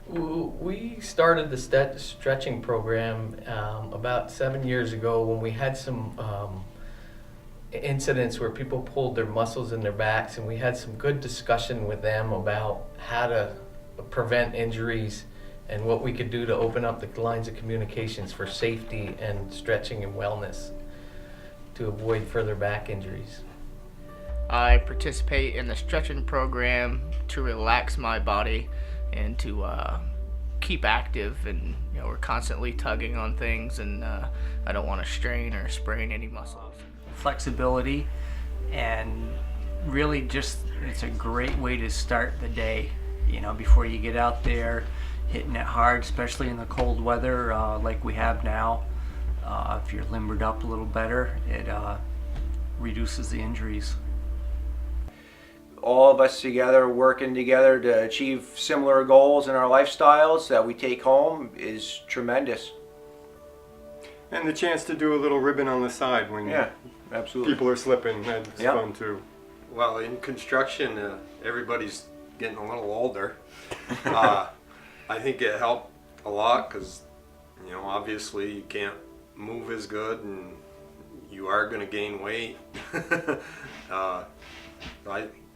We started the stretching program about 7 years ago when we had some incidents where people pulled their muscles in their backs, and we had some good discussion with them about how to prevent injuries and what we could do to open up the lines of communications for safety and stretching and wellness to avoid further back injuries. I participate in the stretching program to relax my body and to keep active, and we're constantly tugging on things, and I don't want to strain or sprain any muscles. Flexibility, and really just it's a great way to start the day, before you get out there hitting it hard, especially in the cold weather like we have now. If you're limbered up a little better, it reduces the injuries. All of us together, working together to achieve similar goals in our lifestyles that we take home is tremendous. And the chance to do a little ribbon on the side when absolutely. people are slipping, that's fun too. Well, in construction, everybody's getting a little older. I think it helped a lot because, obviously you can't move as good and you are going to gain weight.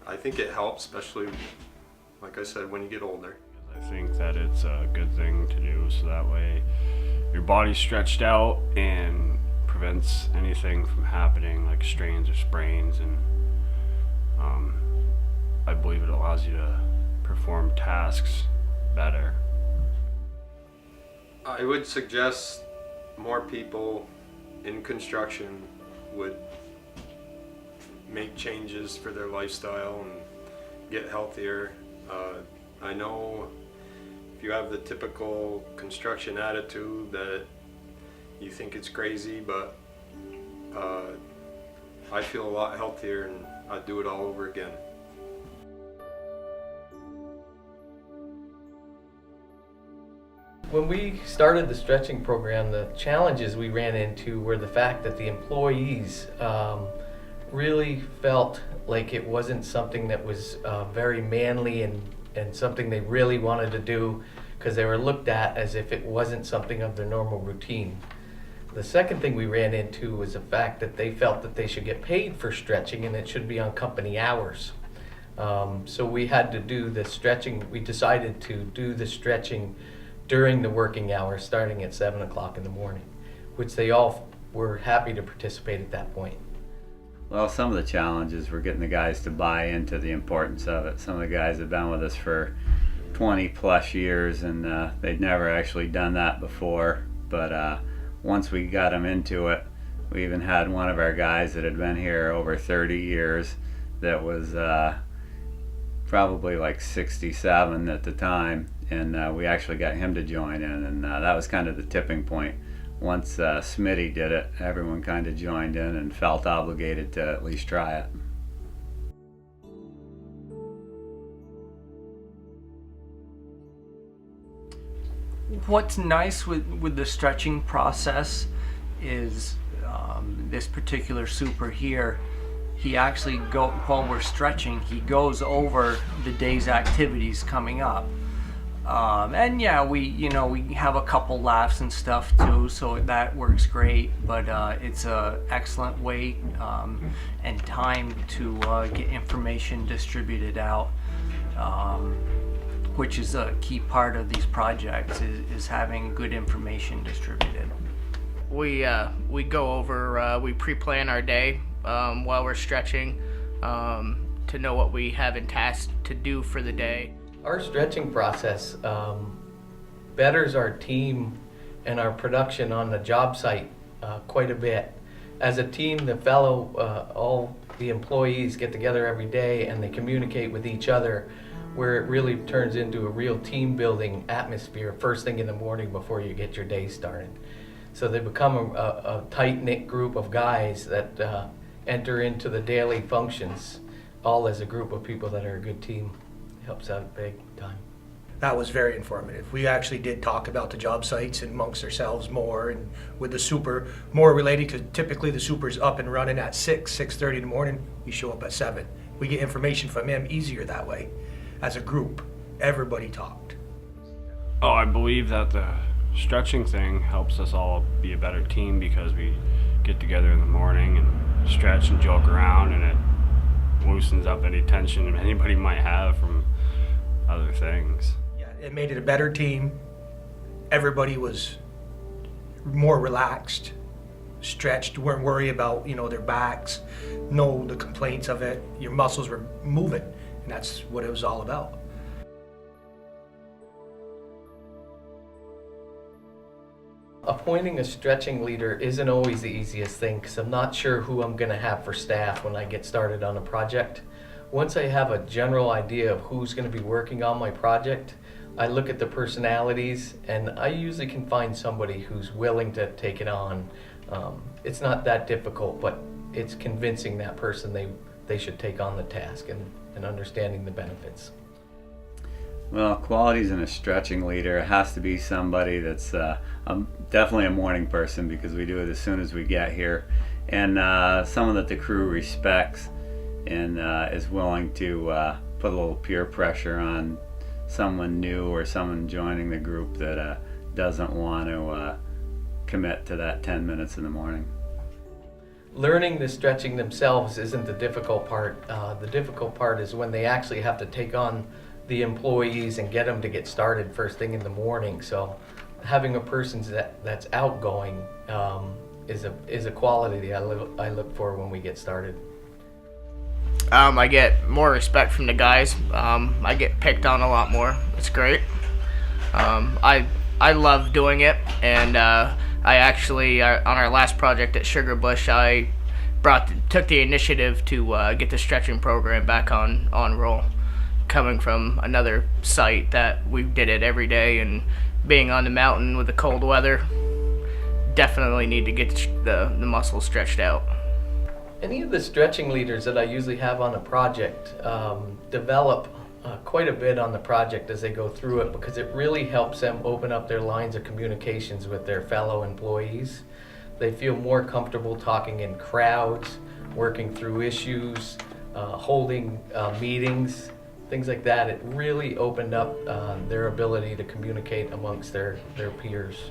I think it helps, especially, like I said, when you get older. I think that it's a good thing to do, so that way your body's stretched out and prevents anything from happening like strains or sprains, and I believe it allows you to perform tasks better. I would suggest more people in construction would make changes for their lifestyle and get healthier. I know if you have the typical construction attitude that you think it's crazy, but I feel a lot healthier and I'd do it all over again. When we started the stretching program, the challenges we ran into were the fact that the employees really felt like it wasn't something that was very manly and something they really wanted to do, because they were looked at as if it wasn't something of their normal routine. The second thing we ran into was the fact that they felt that they should get paid for stretching and it should be on company hours. So we had to do the stretching, we decided to do the stretching during the working hours starting at 7 o'clock in the morning, which they all were happy to participate at that point. Well, some of the challenges were getting the guys to buy into the importance of it. Some of the guys have been with us for 20 plus years and they'd never actually done that before, but once we got them into it, we even had one of our guys that had been here over 30 years that was probably like 67 at the time, and we actually got him to join in, and that was kind of the tipping point. Once Smitty did it, everyone kind of joined in and felt obligated to at least try it. What's nice with the stretching process is this particular super here, he actually while we're stretching, he goes over the day's activities coming up. And yeah, we have a couple laughs and stuff too, so that works great, but it's a excellent way and time to get information distributed out, which is a key part of these projects, is having good information distributed. We go over, we pre-plan our day while we're stretching to know what we have in task to do for the day. Our stretching process betters our team and our production on the job site quite a bit. As a team, all the employees get together every day and they communicate with each other, where it really turns into a real team building atmosphere first thing in the morning before you get your day started. So they become a tight-knit group of guys that enter into the daily functions, all as a group of people that are a good team. It helps out big time. That was very informative. We actually did talk about the job sites and amongst ourselves more, and with the super more related, because typically the super's up and running at 6:30 in the morning. We show up at 7. We get information from him easier that way. As a group, everybody talked. Oh, I believe that the stretching thing helps us all be a better team because we get together in the morning and stretch and joke around, and it loosens up any tension anybody might have from other things. Yeah, it made it a better team. Everybody was more relaxed, stretched, weren't worried about, their backs, the complaints of it. Your muscles were moving, and that's what it was all about. Appointing a stretching leader isn't always the easiest thing because I'm not sure who I'm going to have for staff when I get started on a project. Once I have a general idea of who's going to be working on my project, I look at the personalities and I usually can find somebody who's willing to take it on. It's not that difficult, but it's convincing that person they should take on the task and understanding the benefits. Well, qualities in a stretching leader has to be somebody that's definitely a morning person, because we do it as soon as we get here, and someone that the crew respects and is willing to put a little peer pressure on someone new or someone joining the group that doesn't want to commit to that 10 minutes in the morning. Learning the stretching themselves isn't the difficult part. The difficult part is when they actually have to take on the employees and get them to get started first thing in the morning. So having a person that's outgoing is a quality I look for when we get started. I get more respect from the guys. I get picked on a lot more. It's great. I love doing it, and I actually on our last project at Sugar Bush, I took the initiative to get the stretching program back on roll. Coming from another site that we did it every day, and being on the mountain with the cold weather, definitely need to get the muscles stretched out. Any of the stretching leaders that I usually have on a project develop quite a bit on the project as they go through it, because it really helps them open up their lines of communications with their fellow employees. They feel more comfortable talking in crowds, working through issues, holding meetings, things like that. It really opened up their ability to communicate amongst their peers.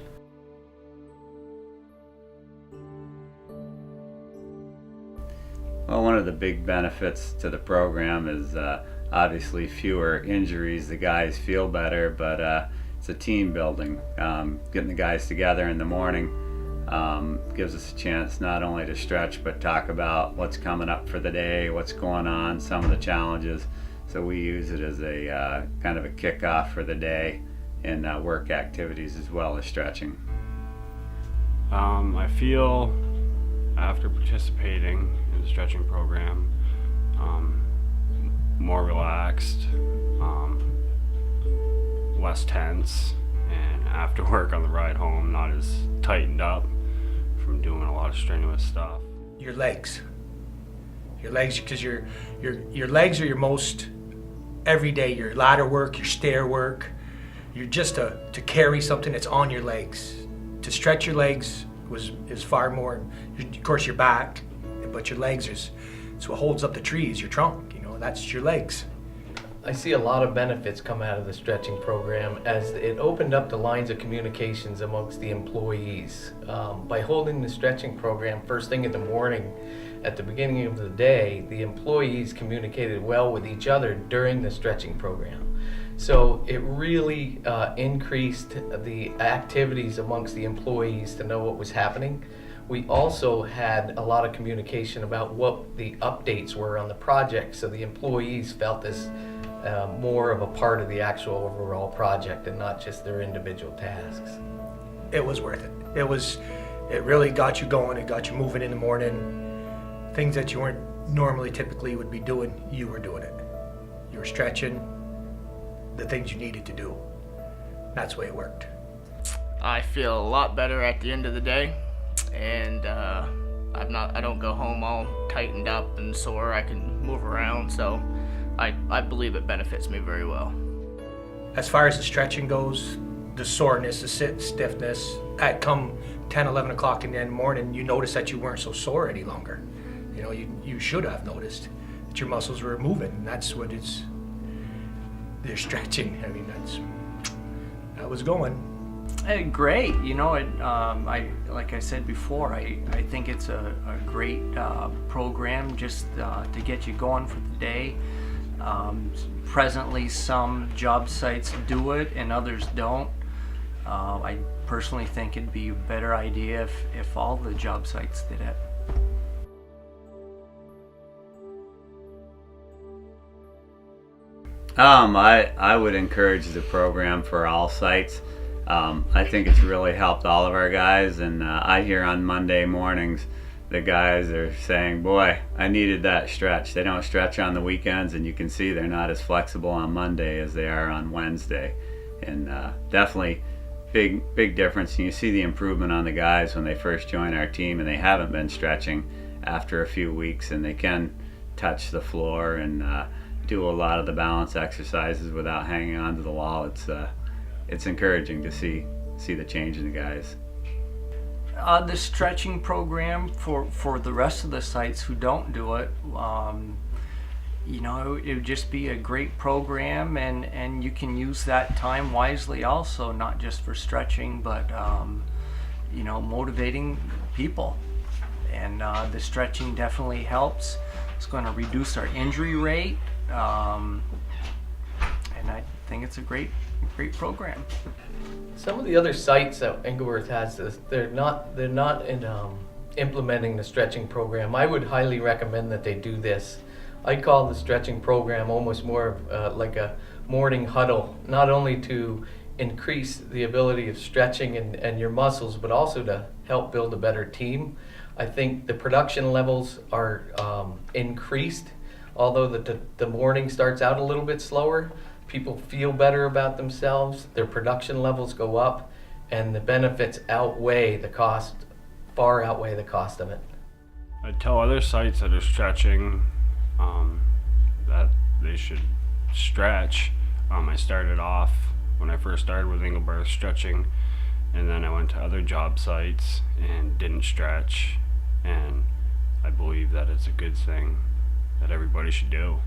Well, one of the big benefits to the program is obviously fewer injuries. The guys feel better, but it's a team building. Getting the guys together in the morning gives us a chance not only to stretch, but talk about what's coming up for the day, what's going on, some of the challenges. So we use it as a kind of a kickoff for the day in work activities as well as stretching. I feel after participating in the stretching program, more relaxed, less tense, and after work on the ride home, not as tightened up from doing a lot of strenuous stuff. Your legs, because your legs are your most everyday. Your ladder work, your stair work. You're just to carry something that's on your legs. To stretch your legs is far more. Of course, your back, but your legs it's what holds up the trees. Your trunk, that's your legs. I see a lot of benefits come out of the stretching program as it opened up the lines of communications amongst the employees. By holding the stretching program first thing in the morning, at the beginning of the day, the employees communicated well with each other during the stretching program. So it really increased the activities amongst the employees to know what was happening. We also had a lot of communication about what the updates were on the project, so the employees felt this more of a part of the actual overall project and not just their individual tasks. It was worth it. It really got you going. It got you moving in the morning. Things that you weren't normally typically would be doing, you were doing it. You were stretching the things you needed to do. That's the way it worked. I feel a lot better at the end of the day, and I don't go home all tightened up and sore. I can move around, so I believe it benefits me very well. As far as the stretching goes, the soreness, the stiffness, at come 10, 11 o'clock in the morning, you notice that you weren't so sore any longer. You should have noticed that your muscles were moving, and that's what they're stretching. I mean, that How was it going? Great. You know, like I said before, I think it's a great program just to get you going for the day. Presently, some job sites do it and others don't. I personally think it'd be a better idea if all the job sites did it. I would encourage the program for all sites. I think it's really helped all of our guys, and I hear on Monday mornings the guys are saying, boy, I needed that stretch. They don't stretch on the weekends, and you can see they're not as flexible on Monday as they are on Wednesday. And definitely big difference. And you see the improvement on the guys when they first join our team and they haven't been stretching after a few weeks, and they can touch the floor and do a lot of the balance exercises without hanging onto the wall. It's encouraging to see the change in the guys. The stretching program for the rest of the sites who don't do it, you know, it would just be a great program, and you can use that time wisely also, not just for stretching, but you know, motivating people. And the stretching definitely helps. It's going to reduce our injury rate, and I think it's a great program. Some of the other sites that Engelberth has, they're not implementing the stretching program. I would highly recommend that they do this. I call the stretching program almost more like a morning huddle, not only to increase the ability of stretching and your muscles, but also to help build a better team. I think the production levels are increased, although the morning starts out a little bit slower. People feel better about themselves, their production levels go up, and the benefits outweigh the cost, far outweigh the cost of it. I tell other sites that are stretching that they should stretch. I started off, when I first started with Engelberth, stretching, and then I went to other job sites and didn't stretch, and I believe that it's a good thing that everybody should do.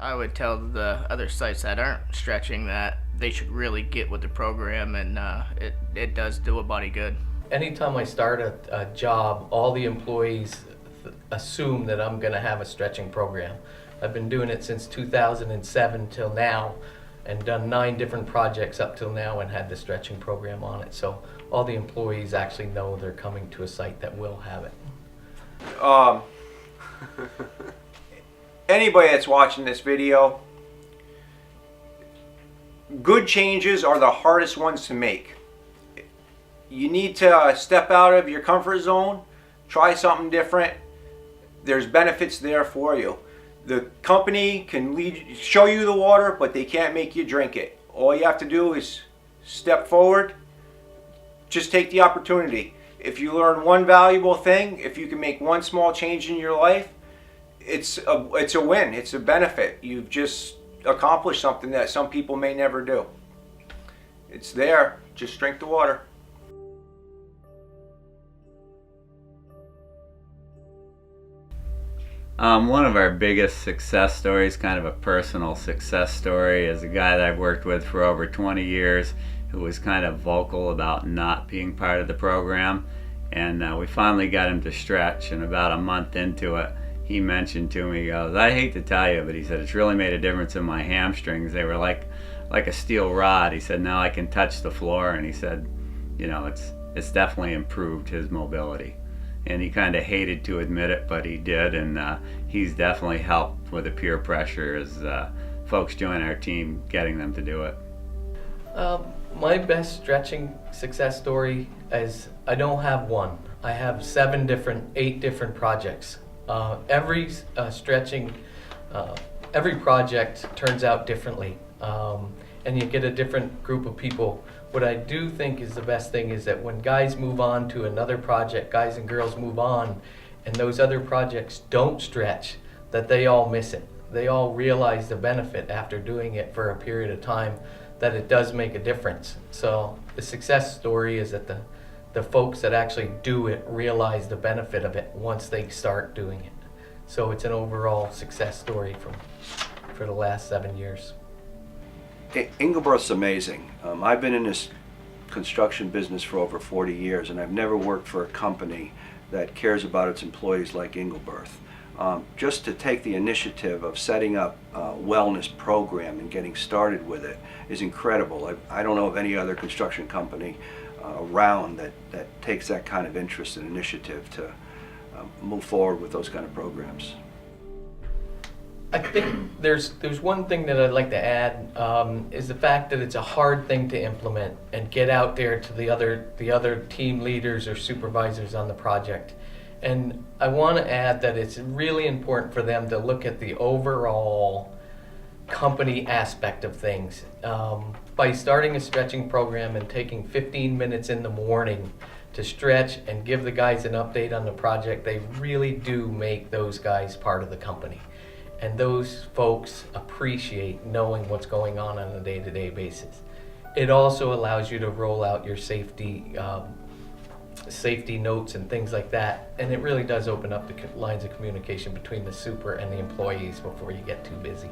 I would tell the other sites that aren't stretching that they should really get with the program, and it does do a body good. Anytime I start a job, all the employees assume that I'm going to have a stretching program. I've been doing it since 2007 till now, and done 9 different projects up till now and had the stretching program on it. So all the employees actually know they're coming to a site that will have it. Anybody that's watching this video, good changes are the hardest ones to make. You need to step out of your comfort zone, try something different. There's benefits there for you. The company can show you the water, but they can't make you drink it. All you have to do is step forward, just take the opportunity. If you learn one valuable thing, if you can make one small change in your life, it's a win. It's a benefit. You've just accomplished something that some people may never do. It's there. Just drink the water. One of our biggest success stories, kind of a personal success story, is a guy that I've worked with for over 20 years who was kind of vocal about not being part of the program. And we finally got him to stretch, and about a month into it, he mentioned to me, he goes, I hate to tell you, but he said, it's really made a difference in my hamstrings. They were like a steel rod. He said, now I can touch the floor. And he said, you know, it's definitely improved his mobility. And he kind of hated to admit it, but he did, and he's definitely helped with the peer pressure as folks join our team, getting them to do it. My best stretching success story is I don't have one. I have 8 different projects. Every every project turns out differently, and you get a different group of people. What I do think is the best thing is that when guys move on to another project, guys and girls move on, and those other projects don't stretch, that they all miss it. They all realize the benefit after doing it for a period of time, that it does make a difference. So the success story is that the folks that actually do it realize the benefit of it once they start doing it. So it's an overall success story for the last 7 years. Engelberth's amazing. I've been in this construction business for over 40 years, and I've never worked for a company that cares about its employees like Engelberth. Just to take the initiative of setting up a wellness program and getting started with it is incredible. I don't know of any other construction company around that takes that kind of interest and initiative to move forward with those kind of programs. I think there's one thing that I'd like to add is the fact that it's a hard thing to implement and get out there to the other team leaders or supervisors on the project. And I want to add that it's really important for them to look at the overall company aspect of things. By starting a stretching program and taking 15 minutes in the morning to stretch and give the guys an update on the project, they really do make those guys part of the company. And those folks appreciate knowing what's going on a day-to-day basis. It also allows you to roll out your safety notes and things like that, and it really does open up the lines of communication between the super and the employees before you get too busy.